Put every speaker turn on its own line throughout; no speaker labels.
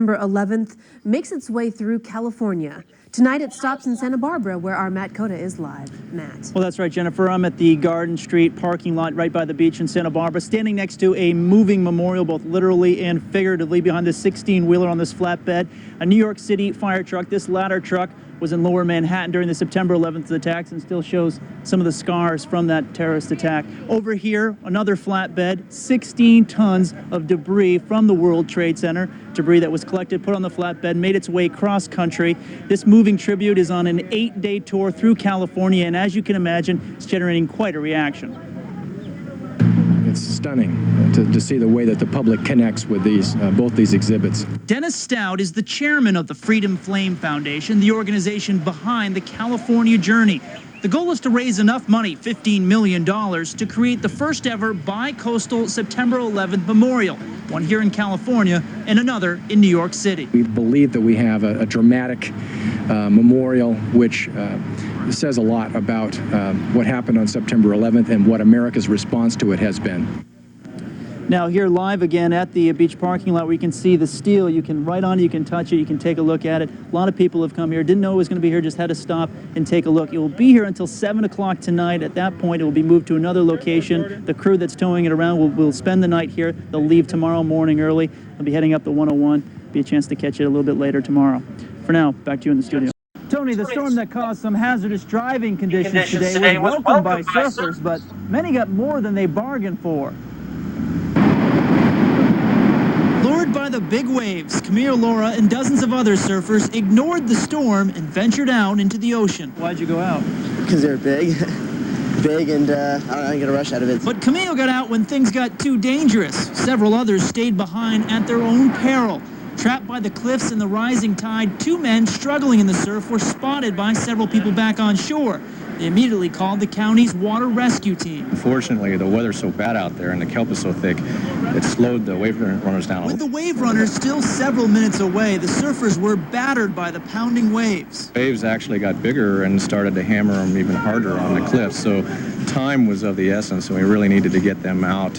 September 11th makes its way through California. Tonight it stops in Santa Barbara, where our Matt Cota is live. Matt.
Well, that's right, Jennifer. I'm at the Garden Street parking lot right by the beach in Santa Barbara, standing next to a moving memorial, both literally and figuratively, behind this 16-wheeler on this flatbed. A New York City fire truck. This ladder truck was in Lower Manhattan during the September 11th attacks and still shows some of the scars from that terrorist attack. Over here, another flatbed, 16 tons of debris from the World Trade Center. Debris that was collected, put on the flatbed, made its way cross-country. This moving tribute is on an 8-day tour through California, and as you can imagine, it's generating quite a reaction.
It's stunning to see the way that the public connects with these both these exhibits.
Dennis Stout is the chairman of the Freedom Flame Foundation, the organization behind the California Journey. The goal is to raise enough money, $15 million, to create the first ever bi-coastal September 11th memorial, one here in California and another in New York City.
We believe that we have a dramatic memorial which says a lot about what happened on September 11th and what America's response to it has been.
Now here live again at the beach parking lot where you can see the steel. You can ride on it, you can touch it, you can take a look at it. A lot of people have come here, didn't know it was going to be here, just had to stop and take a look. It will be here until 7 o'clock tonight. At that point, it will be moved to another location. The crew that's towing it around will spend the night here. They'll leave tomorrow morning early. They'll be heading up the 101. Be a chance to catch it a little bit later tomorrow. For now, back to you in the studio. Tony, the storm that caused some hazardous driving conditions today was welcomed by surfers, but many got more than they bargained for. Lured by the big waves, Camille, Laura, and dozens of other surfers ignored the storm and ventured out into the ocean. Why'd you go out?
Because they're big. Big, and I don't know, I get a rush out of it.
But Camille got out when things got too dangerous. Several others stayed behind at their own peril. Trapped by the cliffs and the rising tide, 2 men struggling in the surf were spotted by several people back on shore. They immediately called the county's water rescue team.
Unfortunately, the weather's so bad out there and the kelp is so thick, it slowed the wave runners down.
With the wave runners still several minutes away, the surfers were battered by the pounding waves.
Waves actually got bigger and started to hammer them even harder on the cliffs, so time was of the essence, and we really needed to get them out.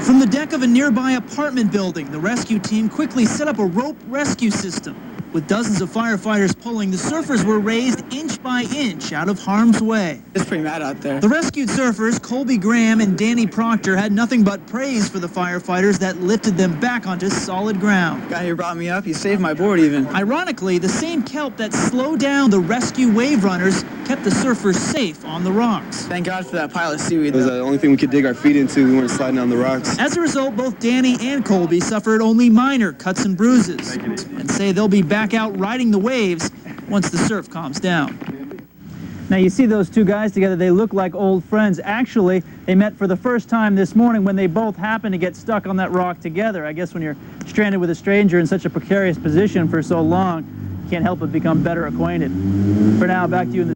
From the deck of a nearby apartment building, the rescue team quickly set up a rope rescue system. With dozens of firefighters pulling, the surfers were raised inch by inch out of harm's way.
It's pretty mad out there.
The rescued surfers, Colby Graham and Danny Proctor, had nothing but praise for the firefighters that lifted them back onto solid ground.
The guy who brought me up, he saved my board even.
Ironically, the same kelp that slowed down the rescue wave runners kept the surfers safe on the rocks.
Thank God for that pile of seaweed.
It was the only thing we could dig our feet into. We weren't sliding on the rocks.
As a result, both Danny and Colby suffered only minor cuts and bruises, and say they'll be back out riding the waves once the surf calms down. Now you see those 2 guys together, they look like old friends. Actually, they met for the first time this morning when they both happened to get stuck on that rock together. I guess when you're stranded with a stranger in such a precarious position for so long, you can't help but become better acquainted. For now, back to you in the...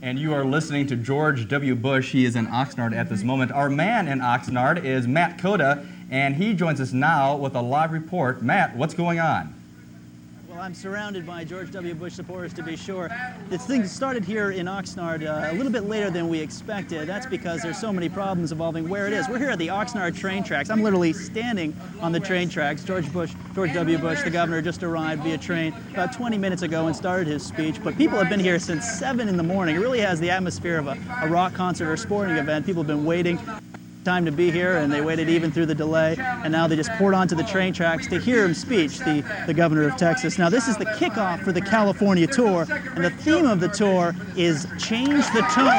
And you are listening to George W. Bush. He is in Oxnard at this moment. Our man in Oxnard is Matt Cota, and he joins us now with a live report. Matt, what's going on?
Well, I'm surrounded by George W. Bush supporters, to be sure. This thing started here in Oxnard a little bit later than we expected. That's because there's so many problems involving where it is. We're here at the Oxnard train tracks. I'm literally standing on the train tracks. George W. Bush, the governor, just arrived via train about 20 minutes ago and started his speech. But people have been here since 7 in the morning. It really has the atmosphere of a rock concert or sporting event. People have been waiting time to be here, and they waited even through the delay, and now they just poured onto the train tracks to hear him speech, the governor of Texas. Now this is the kickoff for the California tour, and the theme of the tour is Change the Tone.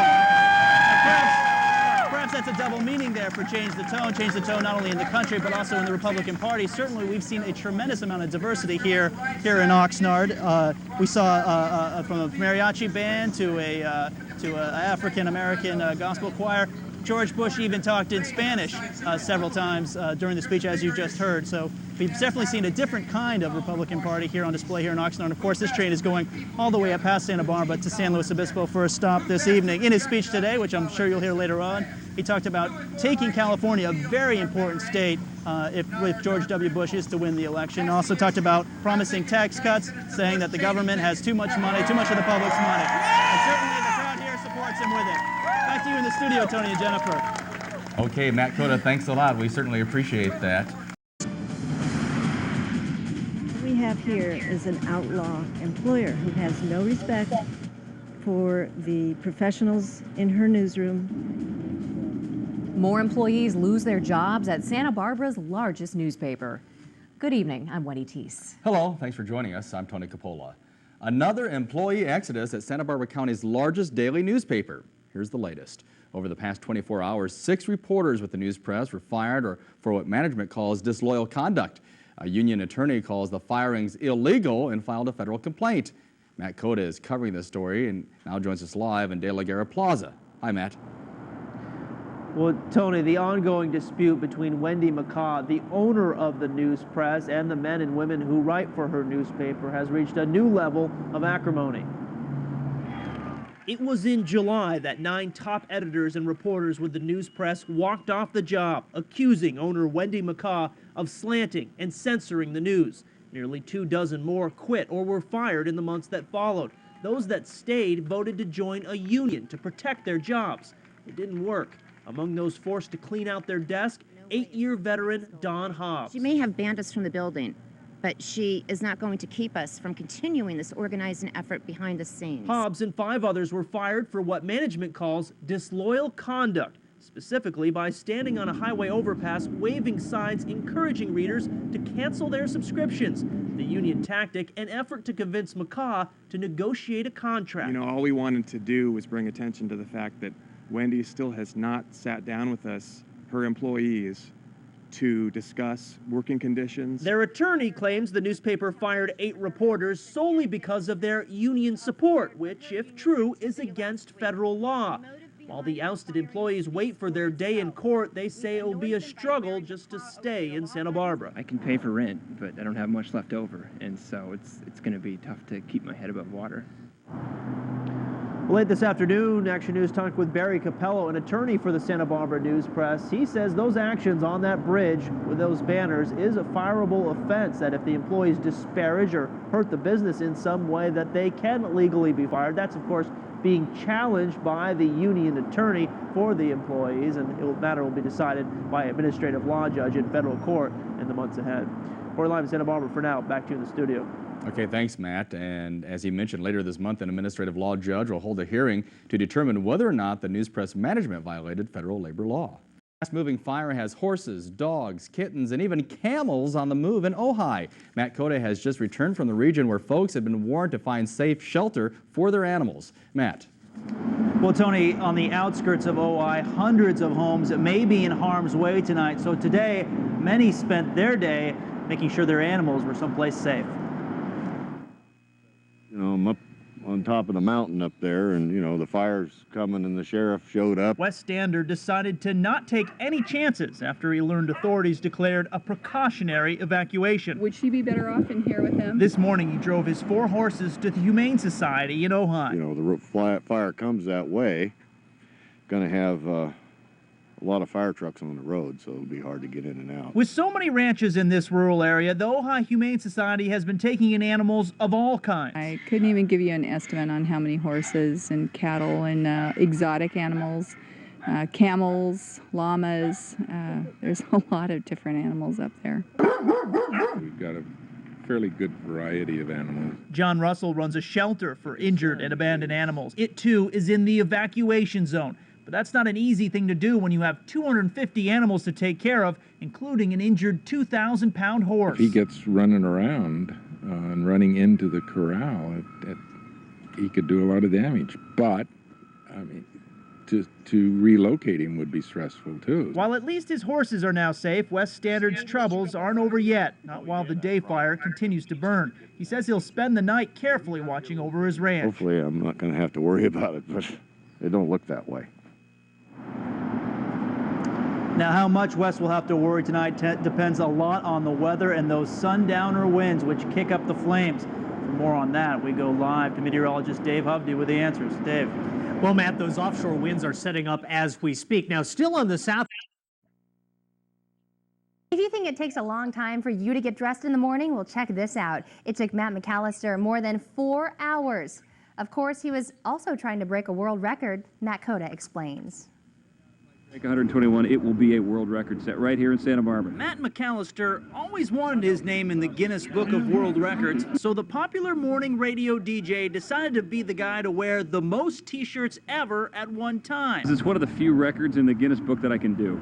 Perhaps that's a double meaning there for change the tone not only in the country but also in the Republican Party. Certainly we've seen a tremendous amount of diversity here in Oxnard. We saw from a mariachi band to a African-American gospel choir. George Bush even talked in Spanish several times during the speech, as you just heard. So we've definitely seen a different kind of Republican Party here on display here in Oxnard. And of course, this train is going all the way up past Santa Barbara to San Luis Obispo for a stop this evening. In his speech today, which I'm sure you'll hear later on, he talked about taking California, a very important state, if George W. Bush is to win the election. Also talked about promising tax cuts, saying that the government has too much money, too much of the public's money. And certainly the crowd here supports him with it. Back to you in the studio, Tony and Jennifer.
Okay, Matt Cota, thanks a lot. We certainly appreciate that.
have here is an outlaw employer who has no respect for the professionals in her newsroom.
More employees lose their jobs at Santa Barbara's largest newspaper. Good evening, I'm Wendy Teese.
Hello, thanks for joining us. I'm Tony Coppola. Another employee exodus at Santa Barbara County's largest daily newspaper. Here's the latest. Over the past 24 hours, 6 reporters with the News Press were fired or for what management calls disloyal conduct. A union attorney calls the firings illegal and filed a federal complaint. Matt Cota is covering this story and now joins us live in De La Guerra Plaza. Hi, Matt.
Well, Tony, the ongoing dispute between Wendy McCaw, the owner of the News Press, and the men and women who write for her newspaper has reached a new level of acrimony. It was in July that 9 top editors and reporters with the News Press walked off the job, accusing owner Wendy McCaw of slanting and censoring the news. Nearly 24 more quit or were fired in the months that followed. Those that stayed voted to join a union to protect their jobs. It didn't work. Among those forced to clean out their desk, 8-year veteran Dawn Hobbs.
She may have banned us from the building, but she is not going to keep us from continuing this organizing effort behind the scenes.
Hobbs and 5 others were fired for what management calls disloyal conduct, specifically by standing on a highway overpass, waving signs encouraging readers to cancel their subscriptions. The union tactic, an effort to convince McCaw to negotiate a contract.
You know, all we wanted to do was bring attention to the fact that Wendy still has not sat down with us, her employees, to discuss working conditions.
Their attorney claims the newspaper fired 8 reporters solely because of their union support, which, if true, is against federal law. While the ousted employees wait for their day in court, they say it will be a struggle just to stay in Santa Barbara.
I can pay for rent, but I don't have much left over, and so it's going to be tough to keep my head above water.
Late this afternoon, Action News talked with Barry Capello, an attorney for the Santa Barbara News Press. He says those actions on that bridge with those banners is a fireable offense, that if the employees disparage or hurt the business in some way, that they can legally be fired. That's, of course, being challenged by the union attorney for the employees, and the matter will be decided by an administrative law judge in federal court in the months ahead. We're live in Santa Barbara for now. Back to you in the studio.
Okay, thanks, Matt. And as he mentioned, later this month, an administrative law judge will hold a hearing to determine whether or not the News Press management violated federal labor law. Fast-moving fire has horses, dogs, kittens, and even camels on the move in Ojai. Matt Cota has just returned from the region where folks have been warned to find safe shelter for their animals. Matt.
Well, Tony, on the outskirts of Ojai, hundreds of homes may be in harm's way tonight. So today, many spent their day making sure their animals were someplace safe.
You know, I'm up on top of the mountain up there, and, you know, the fire's coming and the sheriff showed up.
Wes Stander decided to not take any chances after he learned authorities declared a precautionary evacuation.
Would she be better off in here with him?
This morning, he drove his 4 horses to the Humane Society in Ojai.
You know, the fire comes that way, gonna have a lot of fire trucks on the road, so it'll be hard to get in and out.
With so many ranches in this rural area, the Ojai Humane Society has been taking in animals of all kinds.
I couldn't even give you an estimate on how many horses and cattle and exotic animals, camels, llamas. There's a lot of different animals up there.
We've got a fairly good variety of animals.
John Russell runs a shelter for injured and abandoned animals. It, too, is in the evacuation zone. But that's not an easy thing to do when you have 250 animals to take care of, including an injured 2,000-pound horse.
If he gets running around and running into the corral, he could do a lot of damage. But, I mean, to relocate him would be stressful, too.
While at least his horses are now safe, Wes Standard's troubles aren't over yet, not while the day fire continues to burn. He says he'll spend the night carefully watching over his ranch.
Hopefully I'm not going to have to worry about it, but it don't look that way.
Now, how much Wes will have to worry tonight depends a lot on the weather and those sundowner winds which kick up the flames. For more on that, we go live to meteorologist Dave Hovde with the answers. Dave.
Well, Matt, those offshore winds are setting up as we speak. Now, still on the south.
If you think it takes a long time for you to get dressed in the morning, well, check this out. It took Matt McAllister more than 4 hours. Of course, he was also trying to break a world record. Matt Cota explains.
Make 121, it will be a world record set right here in Santa Barbara.
Matt McAllister always wanted his name in the Guinness Book of World Records, so the popular morning radio DJ decided to be the guy to wear the most t-shirts ever at one time.
It's one of the few records in the Guinness Book that I can do.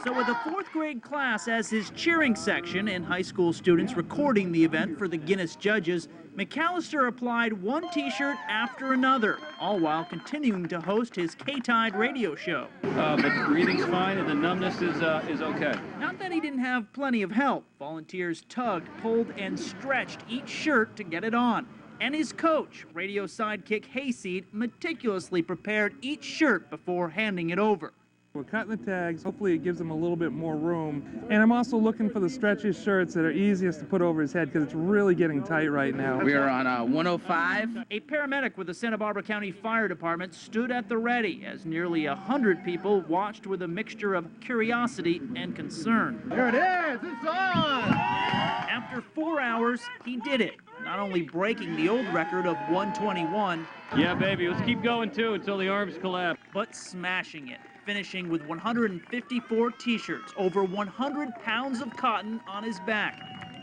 So with a 4th grade class as his cheering section and high school students recording the event for the Guinness judges, McAllister applied one t-shirt after another, all while continuing to host his K-Tide radio show.
But the breathing's fine and the numbness is okay.
Not that he didn't have plenty of help. Volunteers tugged, pulled, and stretched each shirt to get it on. And his coach, radio sidekick Hayseed, meticulously prepared each shirt before handing it over.
We're cutting the tags. Hopefully it gives him a little bit more room. And I'm also looking for the stretchiest shirts that are easiest to put over his head because it's really getting tight right now.
We are on 105.
A paramedic with the Santa Barbara County Fire Department stood at the ready as nearly 100 people watched with a mixture of curiosity and concern.
There it is, it's on!
After 4 hours, he did it, not only breaking the old record of 121.
Yeah, baby, let's keep going too until the arms collapse.
But smashing it, finishing with 154 t-shirts, over 100 pounds of cotton on his back.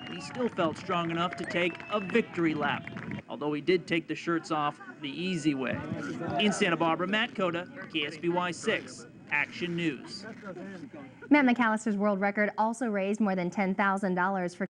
And he still felt strong enough to take a victory lap, although he did take the shirts off the easy way. In Santa Barbara, Matt Cota, KSBY 6, Action News.
Matt McAllister's world record also raised more than $10,000 for